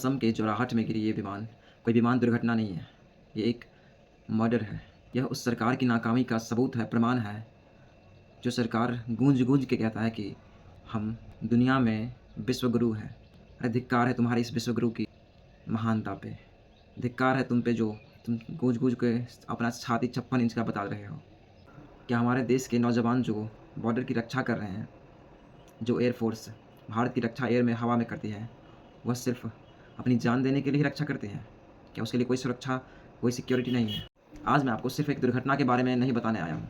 असम के जोराहट में गिरी ये विमान कोई विमान दुर्घटना नहीं है। ये एक मर्डर है। यह उस सरकार की नाकामी का सबूत है, प्रमाण है, जो सरकार गूँज-गूँज के कहता है कि हम दुनिया में विश्वगुरु हैं। अरे धिक्कार है तुम्हारी इस विश्वगुरु की महानता पे। धिक्कार है तुम पे जो तुम गूँज-गूँज के अपना छाती 56 इंच का बता रहे हो। क्या हमारे देश के नौजवान जो बॉर्डर की रक्षा कर रहे हैं, जो एयर फ़ोर्स भारत की रक्षा एयर में हवा में करती है, वह सिर्फ़ अपनी जान देने के लिए ही रक्षा करते हैं? क्या उसके लिए कोई सुरक्षा, कोई सिक्योरिटी नहीं है? आज मैं आपको सिर्फ़ एक दुर्घटना के बारे में नहीं बताने आया हूँ।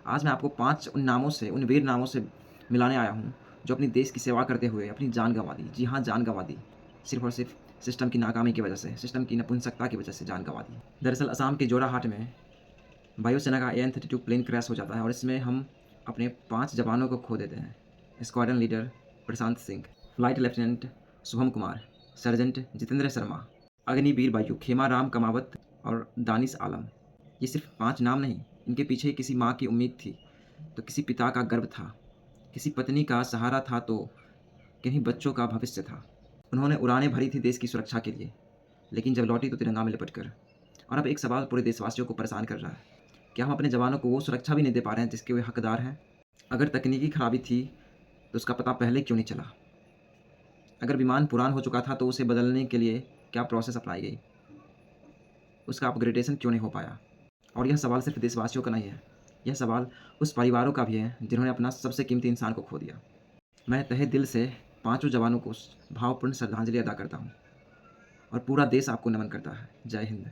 आज मैं आपको 5 उन नामों से, उन वीर नामों से मिलाने आया हूँ, जो अपनी देश की सेवा करते हुए अपनी जान गँवा दी। जी हाँ, जान गँवा दी। सिर्फ़ और सिर्फ़ सिस्टम की नाकामी की वजह से, सिस्टम की नपुंसकता की वजह से जान गँवा दी। दरअसल असम के जोराहाट में वायुसेना का AN-32 प्लेन क्रैश हो जाता है और इसमें हम अपने 5 जवानों को खो देते हैं। Squadron leader Prashant Singh, flight lieutenant Shubham Kumar, sergeant Jitendra Sharma, Agniveer Bayu, Khemaram Kamawat और दानिश आलम। ये सिर्फ 5 नाम नहीं, इनके पीछे किसी माँ की उम्मीद थी, तो किसी पिता का गर्व था, किसी पत्नी का सहारा था, तो किन्हीं बच्चों का भविष्य था। उन्होंने उड़ानें भरी थी देश की सुरक्षा के लिए, लेकिन जब लौटी तो तिरंगा में लिपट कर। और अब एक सवाल पूरे देशवासियों को परेशान कर रहा है। क्या हम अपने जवानों को वो सुरक्षा भी नहीं दे पा रहे हैं जिसके वे हकदार हैं? अगर तकनीकी खराबी थी, तो उसका पता पहले क्यों नहीं चला? अगर विमान पुरान हो चुका था, तो उसे बदलने के लिए क्या प्रोसेस अपनाई गई? उसका अपग्रेडेशन क्यों नहीं हो पाया? और यह सवाल सिर्फ देशवासियों का नहीं है, यह सवाल उस परिवारों का भी है जिन्होंने अपना सबसे कीमती इंसान को खो दिया। मैं तहे दिल से पाँचों जवानों को भावपूर्ण श्रद्धांजलि अदा करता हूँ और पूरा देश आपको नमन करता है। जय हिंद।